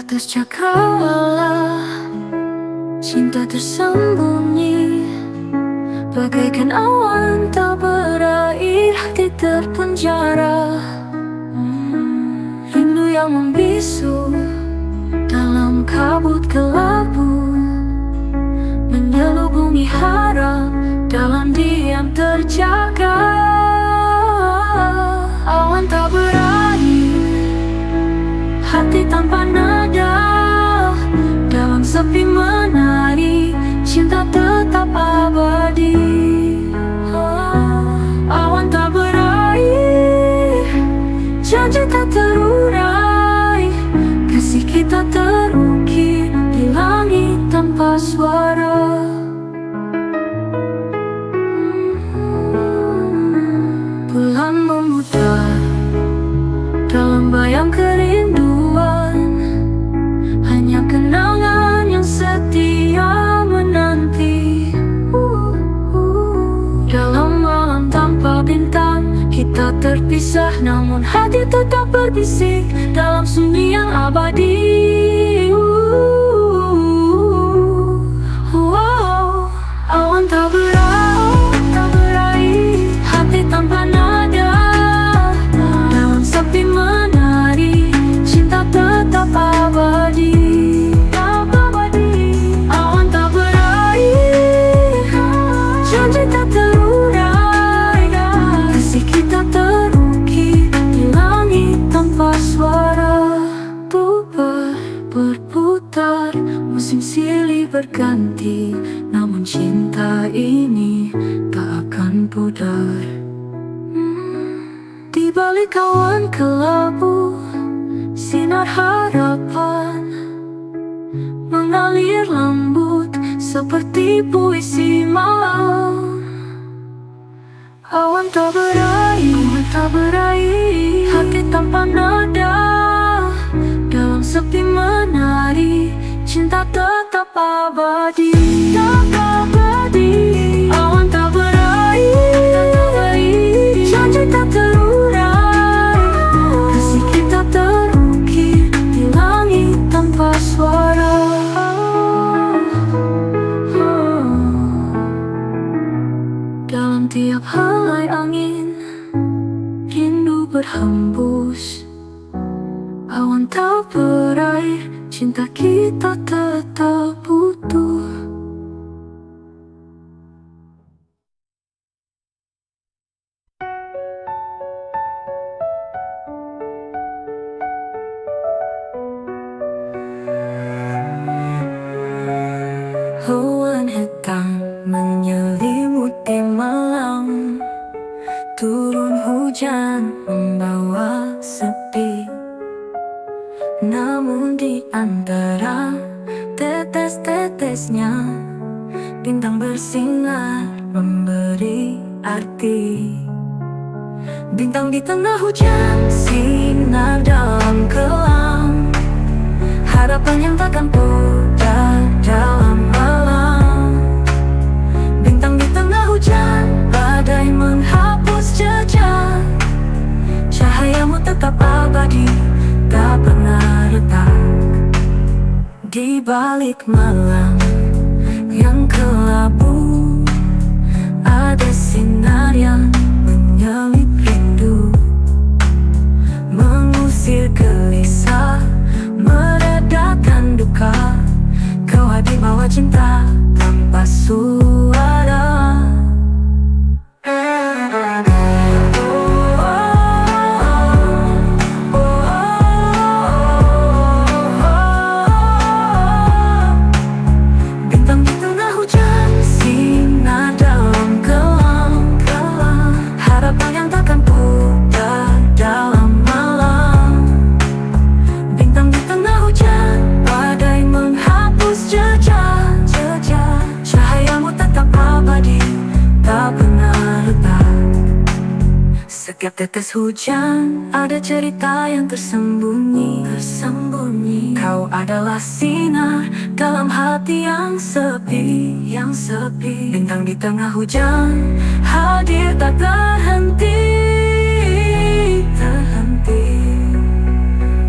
atas cakrawala, cinta tersembunyi bagaikan awan tak berair, hati terpenjara. Rindu yang membisu dalam kabut kelabu, menyelubungi harap dalam diam terjaga. Awan tak berair, hati tanpa nada, dalam sepi menari, cinta tetap abadi. Awan tak berair, janji tak terurai, kasih kita terukir di langit tanpa suara. Bulan memudar dalam bayang kerinduan, hanya kenangan yang setia menanti. Dalam malam tanpa bintang, kita terpisah, namun hati tetap berbisik dalam sunyi yang abadi. Awan tak berair, hati tanpa nada, dalam sepi menari, cinta tetap abadi. Awan tak berair, janji tak terurai, kasih kita terukir di langit tanpa suara. Tubuh berputar, musim silih berganti, namun cinta ini tak akan pudar. Di balik awan kelabu, sinar harapan mengalir lembut seperti puisi malam. Awan tak berair, hati tanpa nada, dalam sepi menari, cinta tetap abadi. Awan tak berair, janji tak terurai, kasih kita terukir di langit tanpa suara. Dalam tiap helai angin, rindu berhembus. Awan tak berair, cinta kita tetap utuh. Awan hitam menyelimuti malam, turun hujan membawa sepi. Namun di antara tetes-tetesnya, bintang bersinar memberi arti. Bintang di tengah hujan, sinar dalam kelam, harapan yang takkan pudar dalam malam. Bintang di tengah hujan, badai menghapus jejak, cahayamu tetap abadi, tak pernah retak. Di balik malam yang kelabu, ada sinar yang menyelip rindu, mengusir gelisah, meredakan duka. Kau hadir bawa cinta tanpa suara. Bintang di tengah hujan, sinar dalam kelam, harapan yang takkan pudar dalam malam. Bintang di tengah hujan, badai menghapus jejak, cahayamu tetap abadi, tak pernah retak. Setiap tetes hujan ada cerita yang tersembunyi. Kau adalah sinar dalam hati yang sepi. Bintang di tengah hujan, hadir tak terhenti.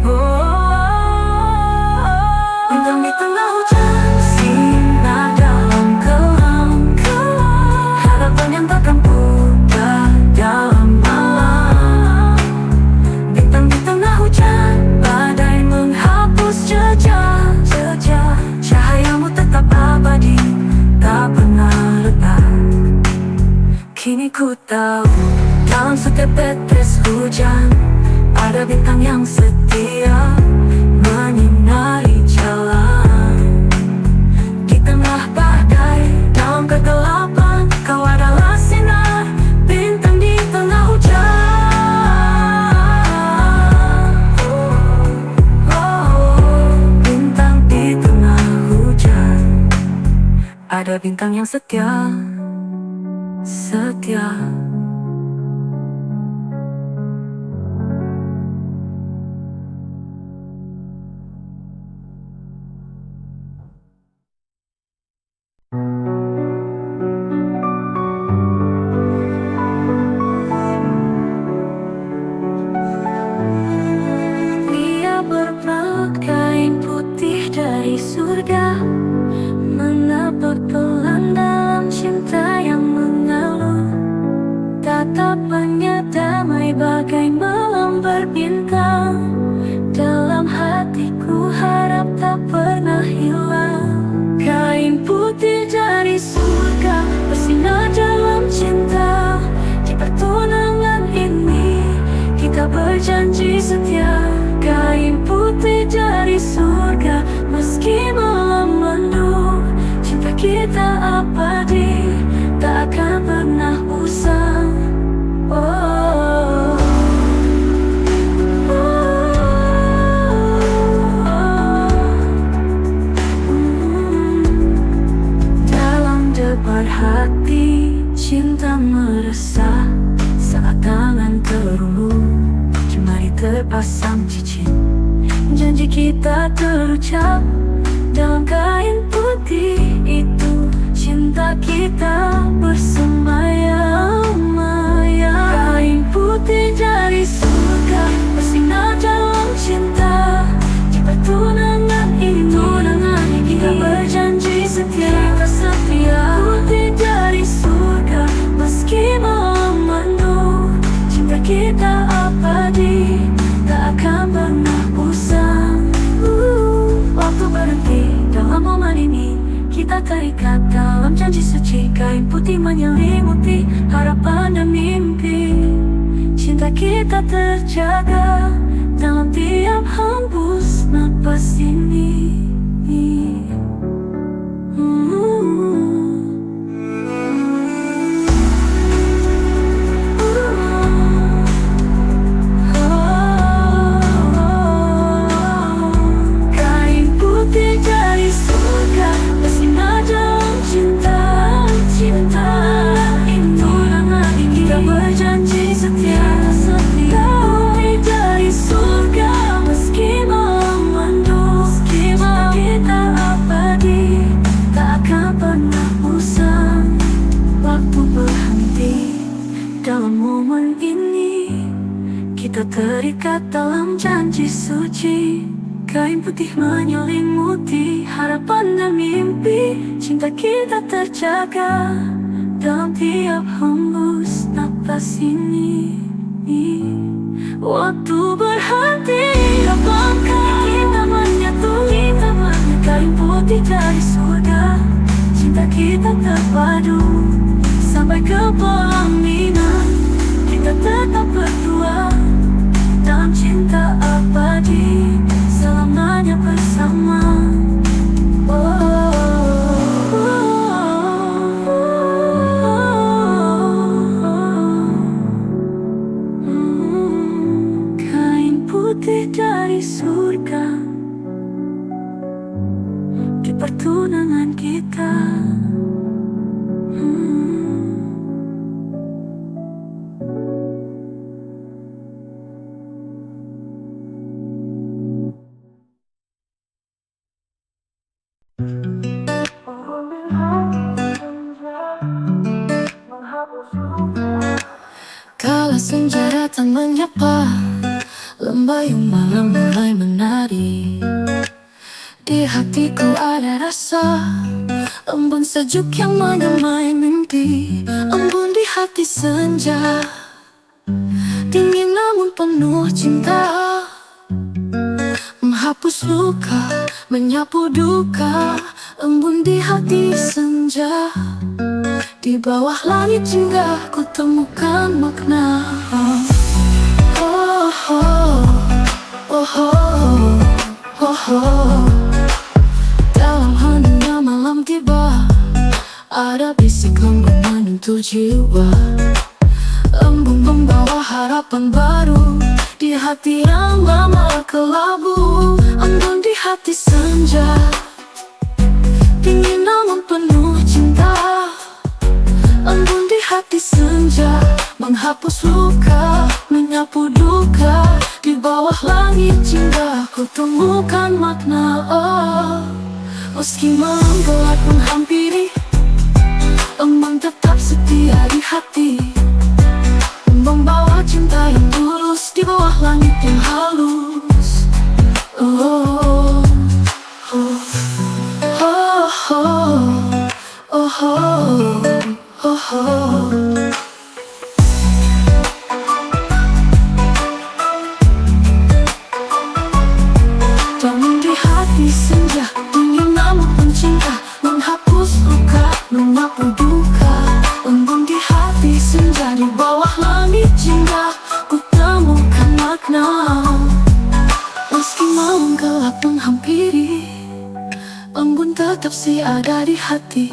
Oh, bintang yang setia menyinari jalan. Di tengah badai, dalam kegelapan, kau adalah sinar bintang di tengah hujan. Bintang di tengah hujan. Ada bintang yang setia, setia. Dia berpakaian putih dari surga, menapuk pelan dalam cinta yang mengalir. Tatapannya damai bagai malam berbintang. Dalam hatiku harap tak pernah hilang. Kain putih dari surga bersinar dalam cinta. Di pertunangan ini kita berjanji setia. Kain putih dari surga, meski malam mendung, cinta kita abadi, tak akan pernah usang. Dalam debar hati, cinta meresah saat tangan terulur, jemari terpasang cincin. Janji kita terucap dalam kain putih itu. Cinta kita bersemayam-mayam. Kain putih dari surga bersinar dalam cinta. Di pertunangan ini kita berjanji setia. Kita setia. Putih dari surga, meski malam mendung, cinta kita abadi, tak akan pernah usang. Waktu berhenti dalam momen ini, kita terikat dalam janji suci. Kain putih menyelimuti harapan dan mimpi. Cinta kita terjaga dalam tiap hembus napas ini. Dalam momen ini kita terikat dalam janji suci. Kain putih menyelimuti harapan dan mimpi. Cinta kita terjaga dalam tiap hembus napas ini. Waktu berhenti apakah kita menyatu. Kain putih dari surga, cinta kita terpadu sampai ke pelaminan. Kita tetap berdua dalam cinta abadi, selamanya bersama. Kain putih dari surga di pertunangan kita. Kala senja datang menyapa, lembayung malam mulai menari. Di hatiku ada rasa embun sejuk yang menyamai mimpi. Embun di hati senja, dingin namun penuh cinta. Menghapus luka, menyapu duka. Embun di hati senja, di bawah langit hingga ku temukan makna. Oh, oh, oh. jiwa. Embun membawa harapan baru di hati yang lama kelabu. Embun di hati senja, dingin namun penuh cinta. Embun di hati senja, menghapus luka, menyapu duka. Di bawah langit cinta ku temukan makna. Meski malam gelap menghampiri, embun tetap setia di hati, membawa cinta yang tulus di bawah langit yang halus. Oh, oh, oh, oh, oh, oh, oh, oh. Embun di hati senja, dingin namun pencinta, menghapus luka, menyapu duka. Embun di hati senja, di bawah langit cinta ku temukan makna. Meski malam gelap menghampiri, embun tetap ada di hati.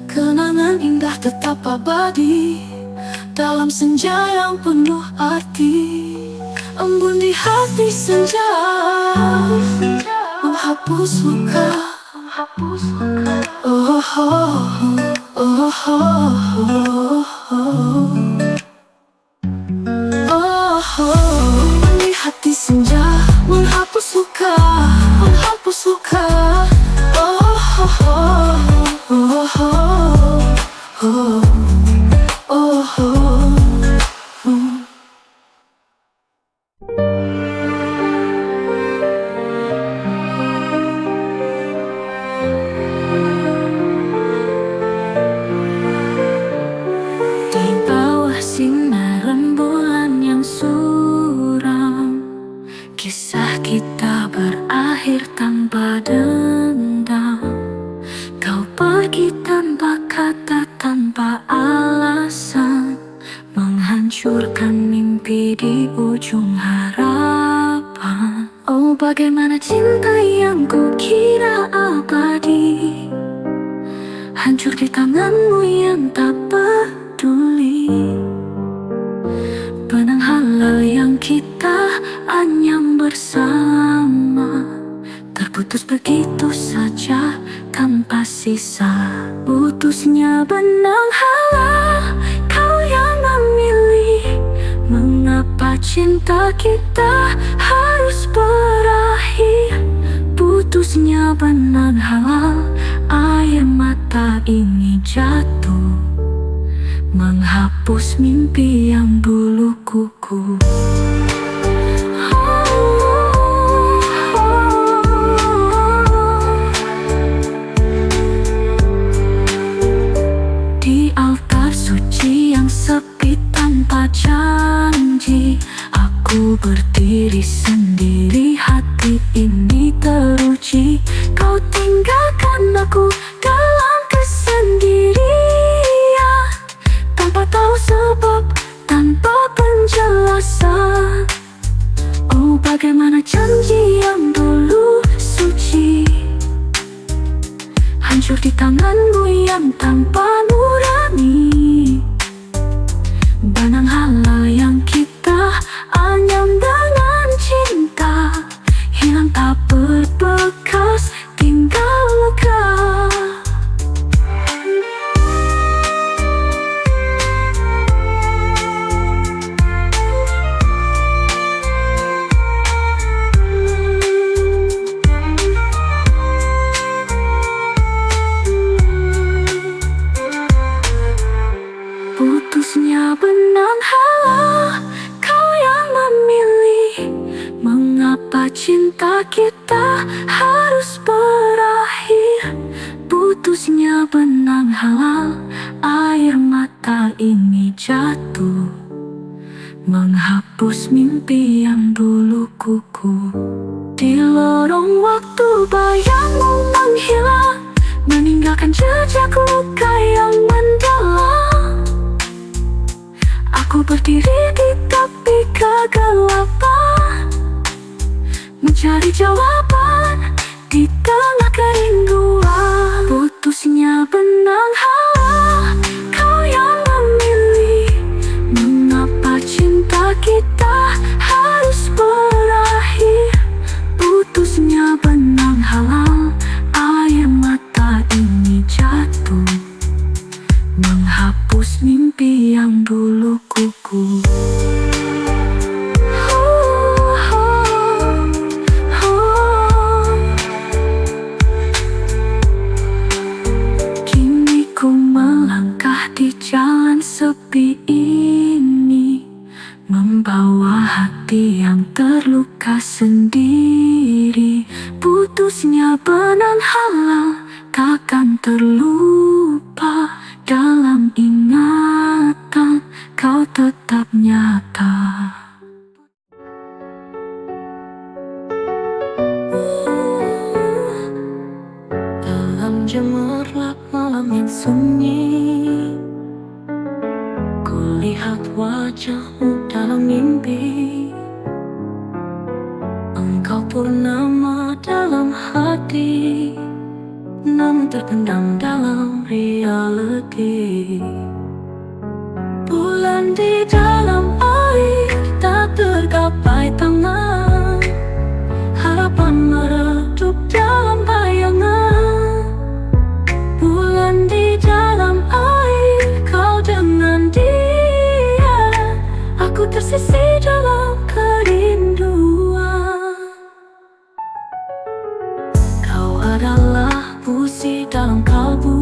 Kenangan indah tetap abadi dalam senja yang penuh arti. Embun di hati senja, menghapus luka. Oh, oh, oh, oh, oh, oh. Embun di hati senja, menghapus luka, menghapus luka. Oh, oh, oh, oh, oh, oh, oh, oh. Di bawah sinar rembulan yang suram, kisah kita berakhir tanpa dendam. Kau pergi tanpa kata, tanpa alasan, menghancurkan mimpi di ujung harapan. Oh, bagaimana cinta yang ku kira abadi, hancur di tanganmu yang tak peduli. Benang halal yang kita anyam bersama, terputus begitu saja tanpa sisa. Putusnya benang halal, kau yang memilih. Mengapa cinta kita harus berakhir? Putusnya benang halal, air mata ini jatuh, menghapus mimpi yang dulu kukuh. Di altar suci yang sepi tanpa janji, aku berdiri sendiri, hati ini teruji. Kau tinggalkan aku dalam kesendirian, tanpa tahu sebab, tanpa penjelasan. Oh, bagaimana janji yang dulu suci, hancur di tanganmu yang tanpa nurani. Benang halal yang kita anyam dengan cinta, hilang tak berbekas, tinggal luka. Putusnya benang halal, kau yang memilih. Mengapa cinta kita harus berakhir? Putusnya benang halal, air mata ini jatuh, menghapus mimpi yang dulu kukuh. Di lorong waktu bayangmu menghilang, meninggalkan jejak luka yang mendalam. Aku berdiri di tepi kegelapan, mencari jawaban di tengah kerinduan. Putusnya benang halal, kau yang membawa hati yang terluka sendiri. Putusnya benang halal takkan terlupa, dalam ingatan kau tetap nyata. Dalam gemerlap malam yang sunyi, kulihat wajahmu dalam mimpi. Engkau purnama dalam hati, namun terpendam dalam reality. Bulan di dalam air, tak tergapai tangan. Harapan meredup dalam bayangan. Bulan di dalam air, kau dengan dia. Aku tersisih dalam kerinduan. Kau adalah puisi dalam kalbu.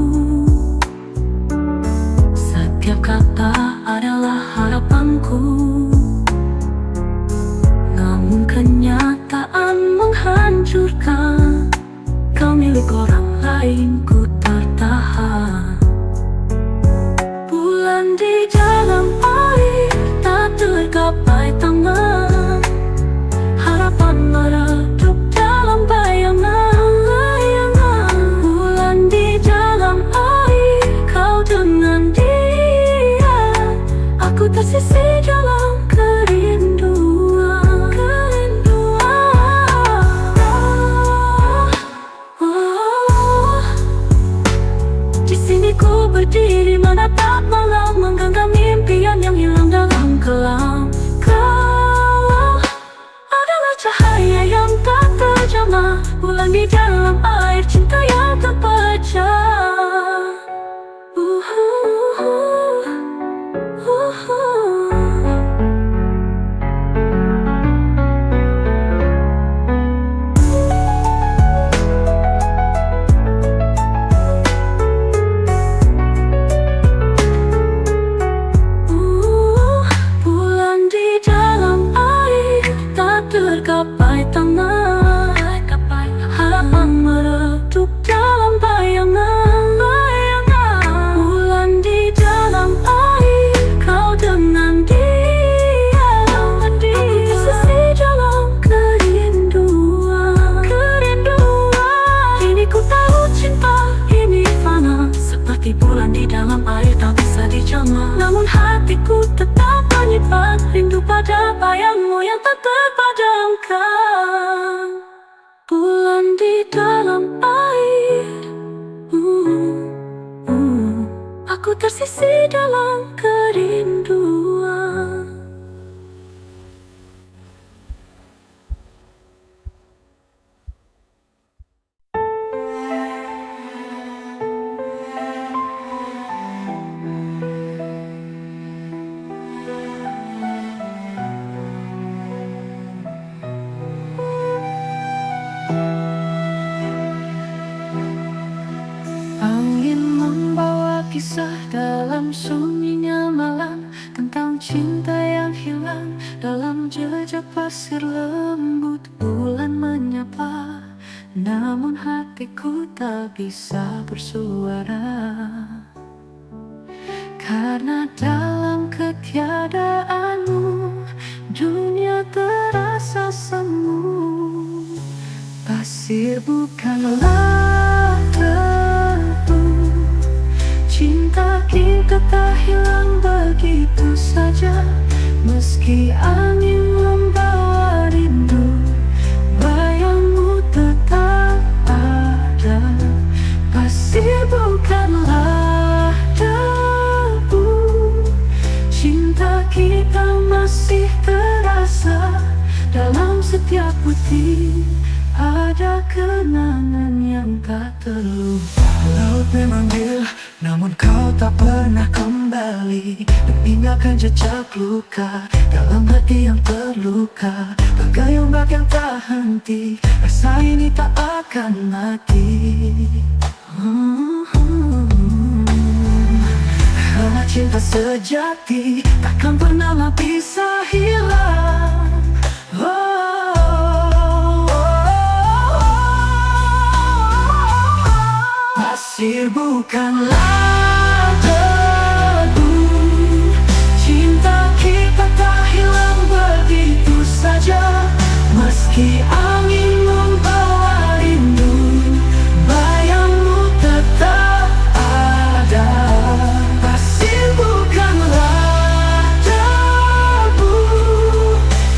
Setiap kata adalah harapanku. Namun kenyataan menghancurkan. Kau milik orang lain, ku tertahan. Bulan di dalam air, tak tergapai tangan. Harapan meredup dalam bayangan. Bulan di dalam air, kau dengan dia. Aku tersisih dalam kerinduan. Di sini ku berdiri menatap malam, menggenggam impian yang hilang dalam kelam. Kau adalah cahaya yang tak terjamah, bulan di dalam air, cinta yang terpecah. Bulan di dalam air, tak tergapai tangan. Harapan meredup dalam bayangan. Bulan di dalam air, kau dengan dia. Aku tersisih dalam kerinduan. Kini ku tahu cinta ini fana, seperti bulan di dalam air tak bisa dijamah. Namun hatiku tetap menyimpan rindu pada bayangmu yang tak terpadamkan. Bulan di dalam air, aku tersisih dalam kerinduan. Angin membawa kisah dalam sunyinya malam, tentang cinta yang hilang dalam jejak pasir lembut. Bulan menyapa, namun hatiku tak bisa bersuara. Karena dalam ketiadaanmu, dunia terasa semu. Pasir bukanlah tebu, cinta kita tak hilang begitu saja. Meski angin membawa rindu, bayangmu tetap ada. Pasir bukanlah debu, cinta kita masih terasa. Dalam setiap putih ada kenangan yang tak terlupa. Laut memanggil, namun kau tak pernah kembali, dan tinggalkan jejak luka dalam hati yang terluka. Bagai ombak yang tak henti, rasa ini tak akan mati. Karena cinta sejati takkan pernah bisa hilang. Pasir bukanlah debu, cinta kita tak hilang begitu saja. Meski angin membawa rindu, bayangmu tetap ada. Pasir bukanlah debu,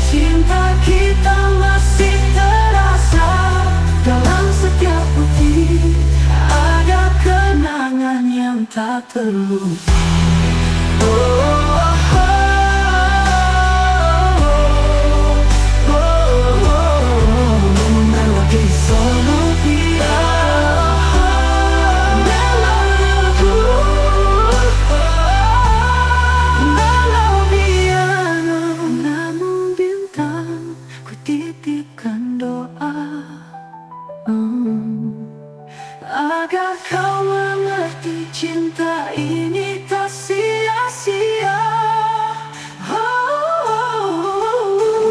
cinta kita masih terasa. Dalam setiap bukti ada kenangan yang tak terlupa. Agar kau mengerti cinta ini tak sia-sia.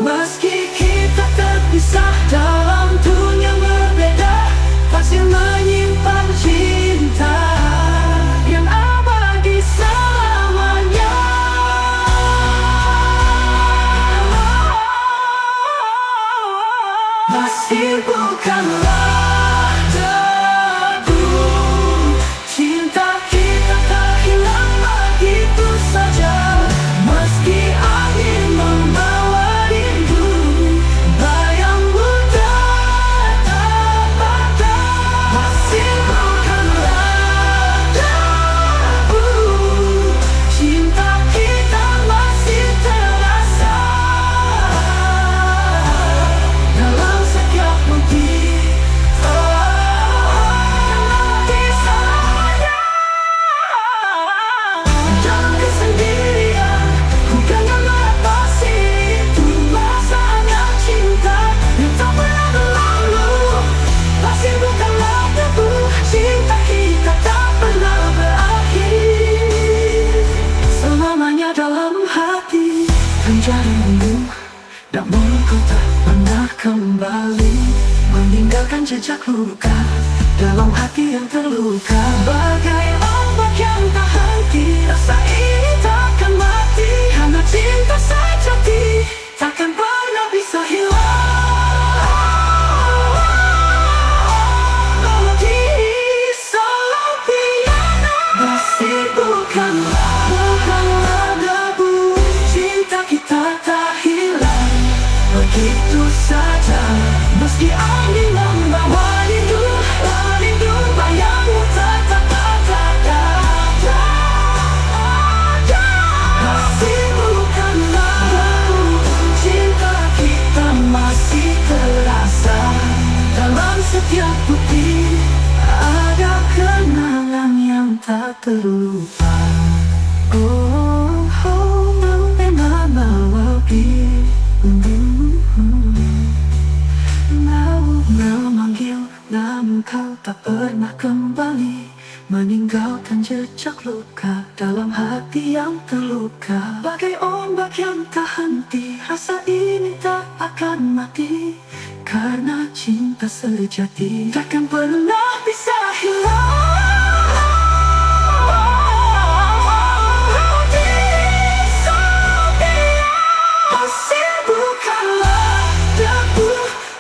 Meski kita terpisah dalam dunia berbeda, pasti menyimpan cinta yang abadi selamanya. Pasir bukanlah namun kau tak pernah kembali, meninggalkan jejak luka dalam hati yang terluka. Bagai ombak yang tak henti, rasa ini takkan mati, karena cinta sejati takkan pernah bisa hilang. Melodi solo piano. Pasir bukanlah debu, cinta kita tak hilang begitu saja. Meski angin membawa rindu, bayangmu tetap ada. Pasir bukanlah debu, cinta kita masih terasa. Dalam setiap bukti ada kenangan yang tak terlupa. Memanggil namun kau tak pernah kembali, meninggalkan jejak luka dalam hati yang terluka. Bagai ombak yang tak henti, rasa ini tak akan mati, karena cinta sejati takkan pernah bisa hilang.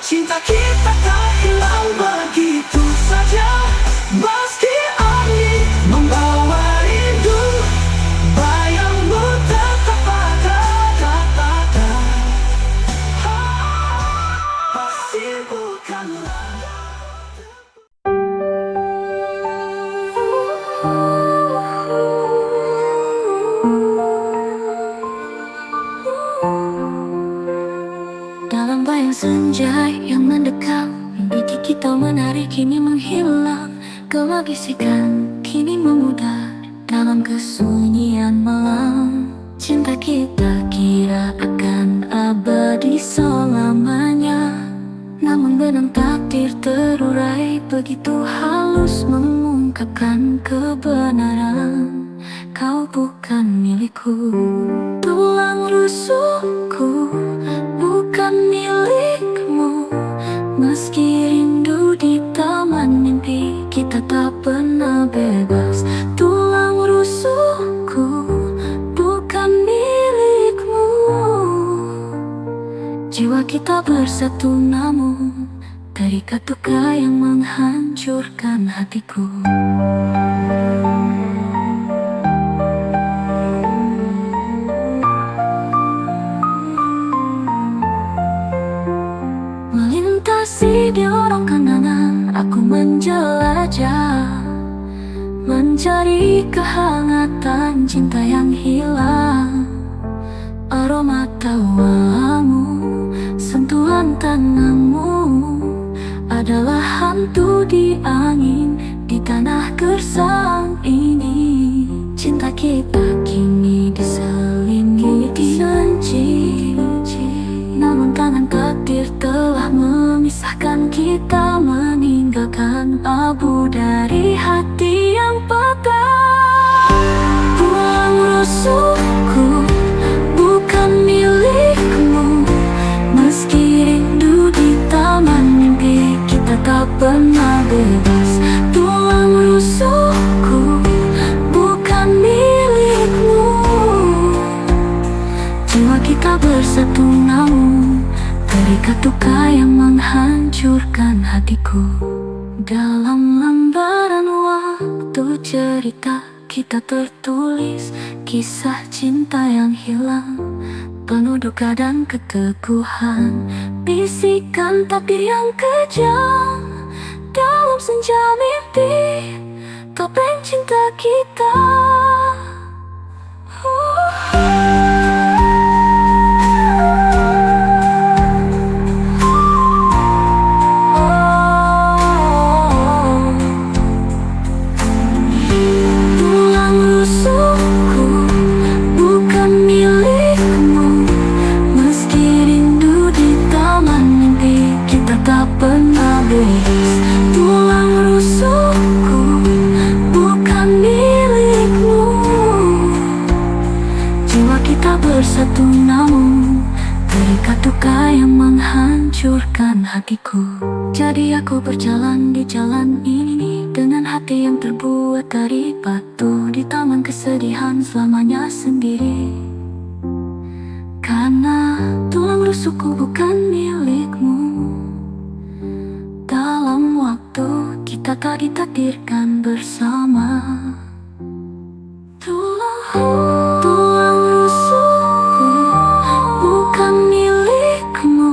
Cinta kita tak hilang begitu saja. Meski angin membawa rindu, bayangmu tetap ada. Pasir bukanlah. Dalam bayang senja yang mendekam, mimpi kita menari kini menghilang. Gelap bisikan kini memudar dalam kesunyian malam. Cinta kita kira akan abadi selamanya, namun benang takdir terurai begitu halus mengungkapkan kebenaran. kau bukan milikku. Tulang rusukku bukan milikmu. Meski rindu di taman mimpi, kita tak pernah bebas. Tulang rusukku bukan milikmu. Jiwa kita bersatu namun terikat duka yang menghancurkan hatiku. Melintasi di lorong kenangan, aku menjelajah, mencari kehangatan cinta yang hilang. Aroma tawamu, sentuhan tanganmu adalah hantu di angin, di tanah gersang ini. Cinta kita kini diselingi janji, namun tangan takdir telah memisahkan kita, meninggalkan abu dari hati yang patah. Tulang rusukku bukan milikmu. Meski rindu di taman mimpi, kita tak pernah bebas. Tulang rusukku bukan milikmu. Jiwa kita bersatu namun terikat duka yang menghancurkan hatiku. Dalam lembaran waktu cerita kita tertulis kisah cinta yang hilang, penuh duka dan keteguhan. Bisikan takdir yang kejam dalam senja mimpi, topeng cinta kita. Tulang rusukku bukan milikmu. Meski rindu di taman mimpi, kita tak pernah bebas. Tulang rusukku bukan milikmu. Jiwa kita bersatu namun terikat duka yang menghancurkan hatiku. Jadi aku berjalan di jalan ini dengan hati yang terbuat dari batu, di taman kesedihan selamanya sendiri. Karena tulang rusukku bukan milikmu. Dalam waktu kita tak ditakdirkan bersama. Tulang rusukku bukan milikmu.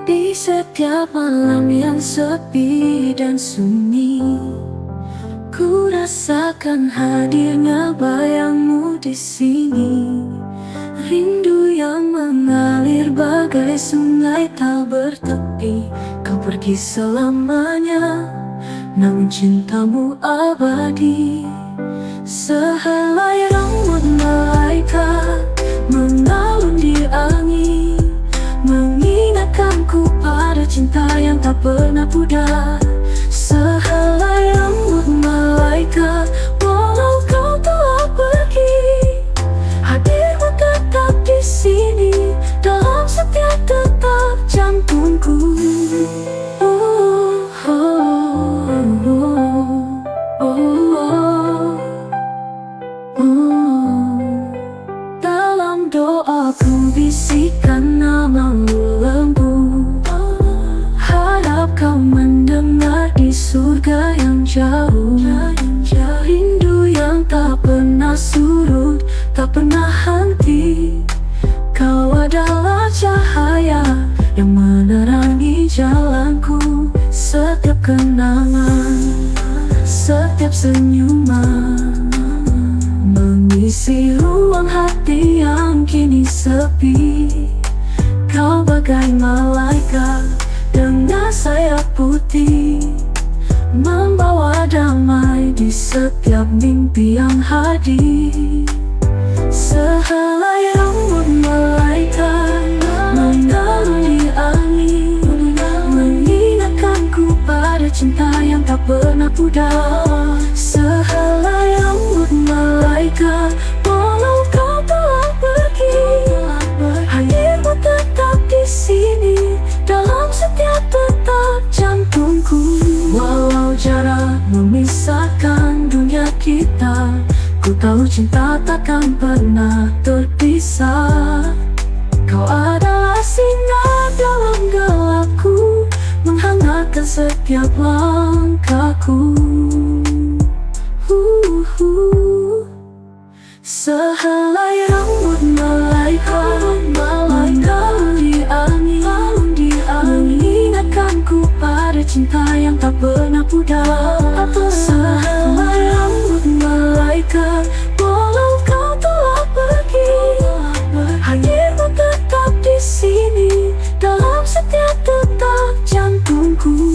Di setiap malam yang sepi dan sunyi, ku rasakan hadirnya bayangmu di sini. Rindu yang mengalir bagai sungai tak bertepi. Kau pergi selamanya, namun cintamu abadi. Sehelai rambut malaikat mengalun di angin, mengingatkanku pada cinta yang tak pernah pudar. Sehelai rambut malaikat, walau kau telah pergi, hadirmu tetap di sini dalam setiap detak jantungku. Dalam doaku bisikan namamu lembut, harap kau mendengar di surga yang jauh. Rindu yang tak pernah surut, tak pernah henti. Kau adalah cahaya yang menerangi jalanku. Setiap kenangan, setiap senyuman mengisi ruang hati yang kini sepi. Kau bagai malaikat dengan sayap putih setiap mimpi yang hadir. Sehelai rambut malaikat mengalun di angin, mengingatkanku pada cinta yang tak pernah pudar. Sehelai rambut malaikat, walau kau telah pergi, hadirmu tetap di sini dalam setiap detak jantungku. Walau jarak memisahkan dunia kita, ku tahu cinta takkan pernah terpisah. Kau adalah sinar dalam gelapku, menghangatkan setiap langkahku. Sehelai rambut malaikat mengalun di angin, mengingatkanku pada cinta yang tak pernah pudar. Sehelai rambut malaikat, walau kau telah pergi, hadirmu tetap di sini dalam setiap detak jantungku.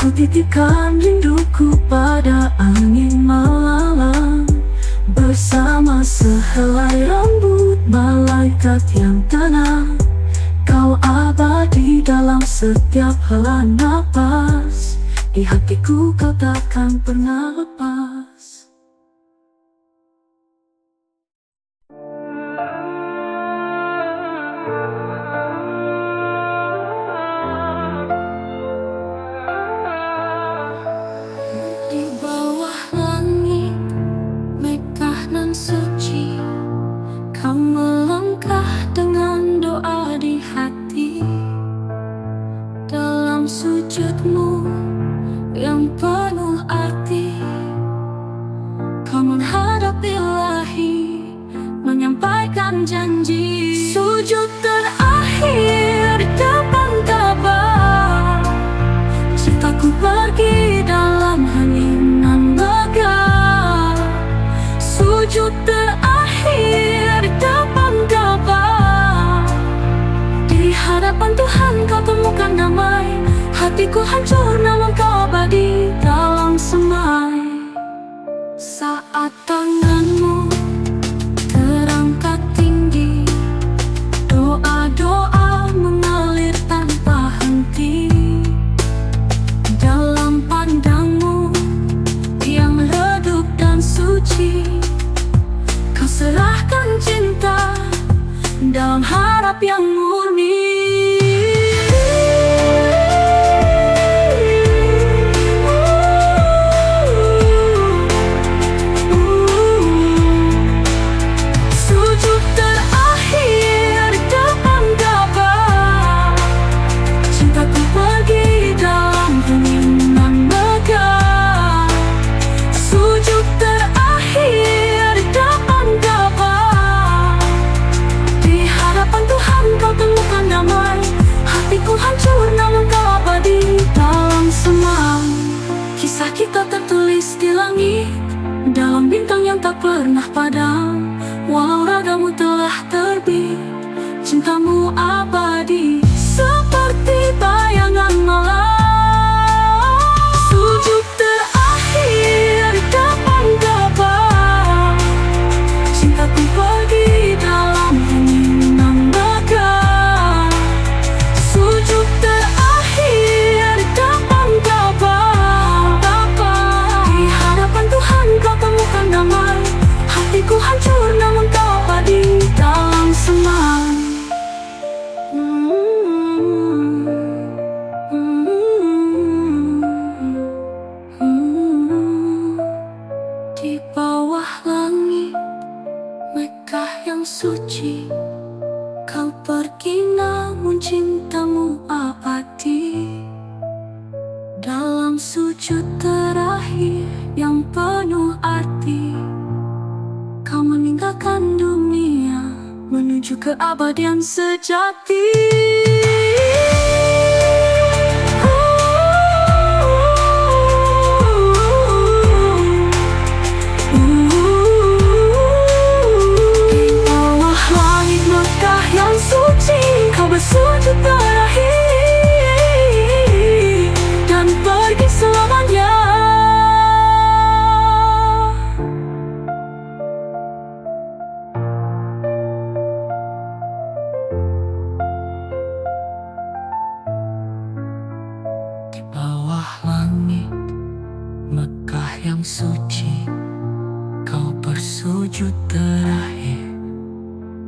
Ku titipkan rinduku pada angin malam, bersama sehelai rambut malaikat yang tenang. Kau abadi dalam setiap hela napas, di hatiku kau takkan pernah lepas. Di bawah langit megah nan suci, kau melangkah dengan doa di hati. Dalam sujudmu yang penuh arti, kau menghadap Ilahi, menyampaikan janji. Sujud terakhir di depan Ka'bah, cintaku pergi dalam heningan megah. Sujud terakhir di depan Ka'bah, di hadapan Tuhan kau temukan damai. Hatiku hancur namun kau abadi dalam semai. Saat tanganmu terangkat tinggi, doa-doa mengalir tanpa henti. Dalam pandangmu yang redup dan suci, kau serahkan cinta dalam harap yang murni. Kisah kita tertulis di langit, dalam bintang yang tak pernah padam. Walau ragamu telah terbit, cintamu abadi seperti bayangan malam. Sujud terakhir di depan Ka'bah, cintaku pergi dalam heningan megah. Sujud terakhir di depan Ka'bah, di hadapan Tuhan kau temukan damai. Hatiku hancur namun kau abadi dalam semai. Di bawah langit megah yang suci, kau pergi namun cintamu abadi. Dalam sujud terakhir yang penuh arti, kau meninggalkan dunia menuju keabadian sejati. Bersujud terakhir yang suci, kau bersujud terakhir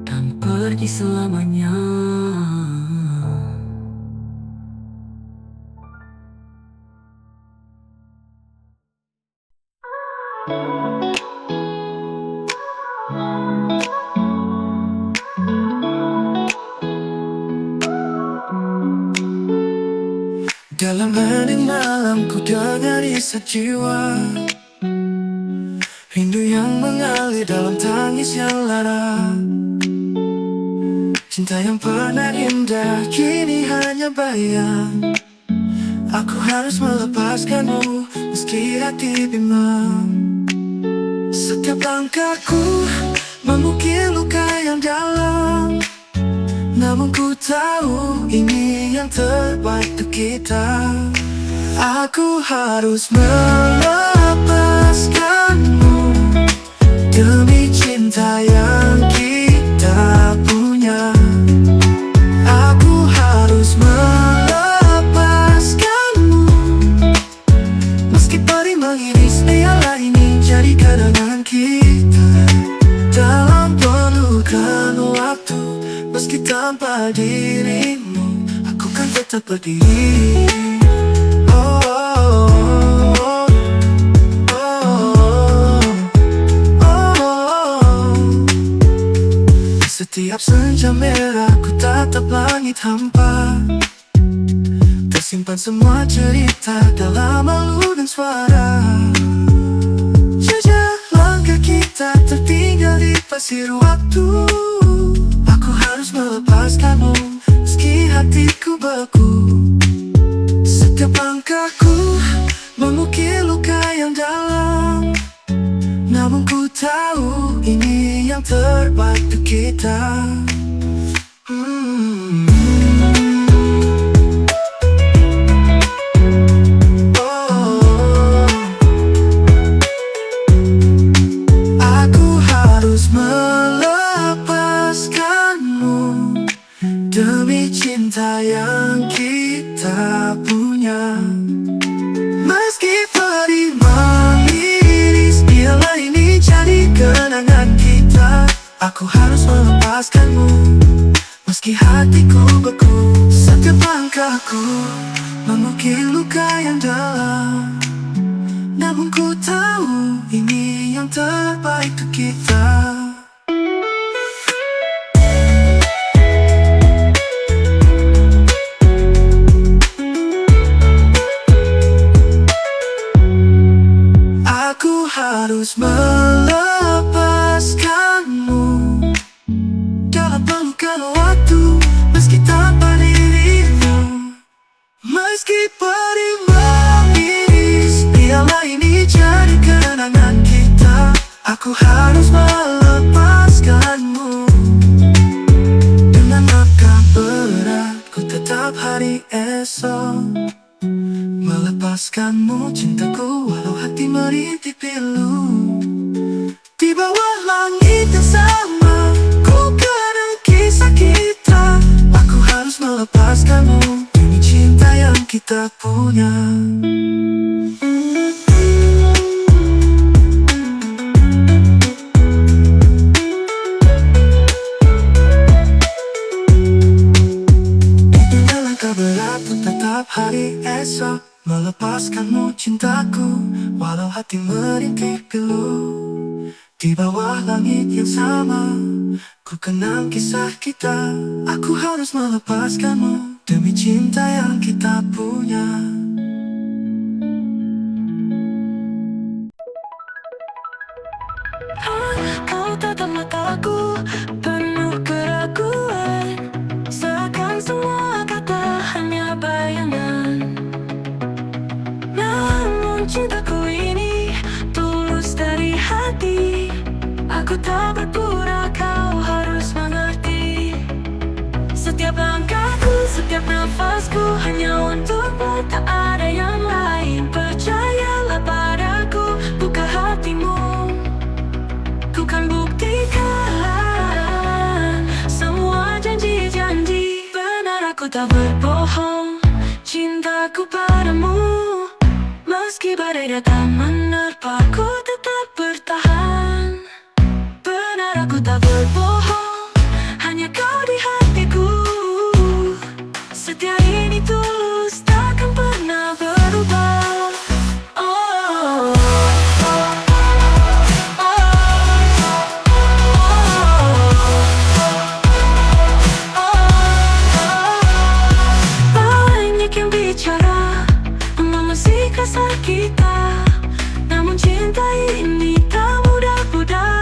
dan pergi selamanya. Dalam hening malam ku dengar isya jiwa, rindu yang mengalir dalam tangis yang lara. Cinta yang pernah indah kini hanya bayang. Aku harus melepaskanmu meski hati bimbang. Setiap langkahku mengukir luka yang dalam, namun ku tahu ini yang terbaik untuk kita. Aku harus melepaskanmu demi cinta yang kita punya. Aku harus melepaskanmu meski perih mengiris piala ini jadi kenangan kita. Dalam pelukan waktu, meski tanpa dirimu, aku kan tetap berdiri. Oh, oh, oh, oh, oh. Setiap senja merah ku tatap langit hampa, tersimpan semua cerita dalam malu dan suara. Jejak langkah kita tertinggal di pasir waktu. Aku harus melepaskanmu meski hatiku beku. Setiap langkahku mengukir luka yang dalam, namun ku tahu ini yang terbaik untuk kita. Aku harus melepaskanmu demi cinta yang kita punya. Meski perih mengiris piala ini jadi kenangan kita. Aku harus melepaskanmu meski hatiku beku. Setiap langkahku mengukir luka yang dalam, namun ku tahu ini yang terbaik untuk kita. Aku harus melepaskanmu dalam pelukan waktu, meski tanpa dirimu. Meski perih mengiris piala ini jadi kenangan kita. Aku harus melepaskanmu. Dengan langkah berat ku tetap hari esok, melepaskanmu cintaku walau hati merintih pilu. Di bawah langit yang sama ku kenang kisah kita. Aku harus melepaskanmu demi cinta yang kita punya. Dengan langkah berat ku tetap hari esok, melepaskanmu cintaku walau hati merintih pilu. Di bawah langit yang sama ku kenang kisah kita. Aku harus melepaskanmu demi cinta yang kita punya. Kau tatap mataku penuh keraguan, seakan semua kata hanya bayangan. Namun cintaku ini tulus dari hati. Aku tak berpura, kau harus mengerti. Setiap langkahku, setiap nafasku hanya untukmu, tak ada yang lain. Percayalah padaku, buka hatimu. Ku kan buktikan semua janji-janji benar. Aku tak berbohong, cintaku padamu. Meski badai datang menerpa, mengapa ku tetap bertahan. Benar aku tak berbohong, hanya kau di hatiku. Setia ini tulus, takkan pernah berubah. Oh, banyak yang bicara mengusik rasa kita, namun cinta ini tak mudah-mudah.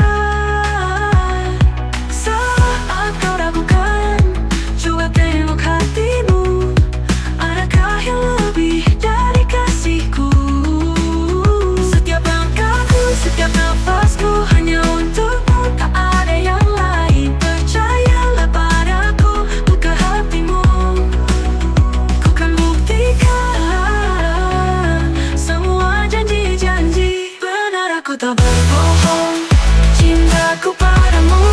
Saat kau ragukan, coba tengok hatimu. Adakah yang lebih dari kasihku? Setiap langkahku, setiap nafasku hanya untukmu, tak ada yang lain. Percayalah padaku, buka hatimu. Ku kan buktikan semua janji-janji. Benar aku tak berbohong, cintaku padamu.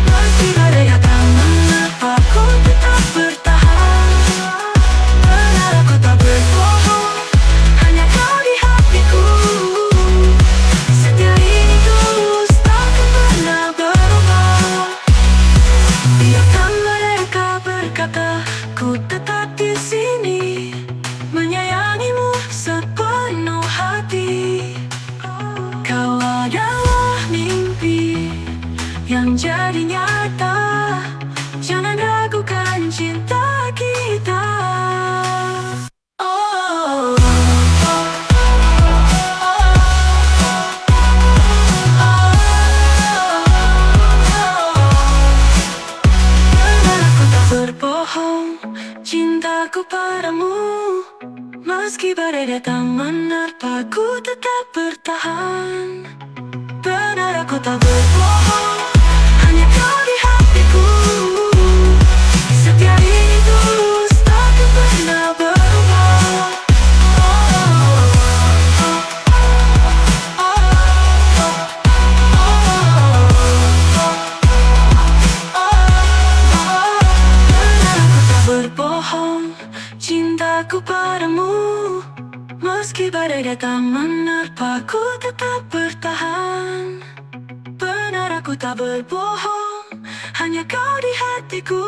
Meski badai datang, mengapa ku tetap bertahan. Benar aku tak berbohong, hanya kau di hatiku. Setia ini tulus, takkan pernah berubah. Biarkan mereka berkata, ku tetap di sini, menyayangimu sepenuh hati. Kau adalah mimpi yang jadi nyata. Jangan ragukan cinta kita. Oh, benar aku tak berbohong, cintaku padamu. Meski badai datang menerpa, ku tetap bertahan. Benar aku tak berbohong, hanya kau di hatiku. Setia ini tulus, takkan pernah berubah. Benar aku tak berbohong, cintaku padamu. Meski badai datang menerpa, ku tetap bertahan. Benar aku tak berbohong, hanya kau di hatiku.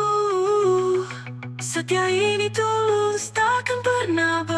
Setia ini tulus, takkan pernah berubah.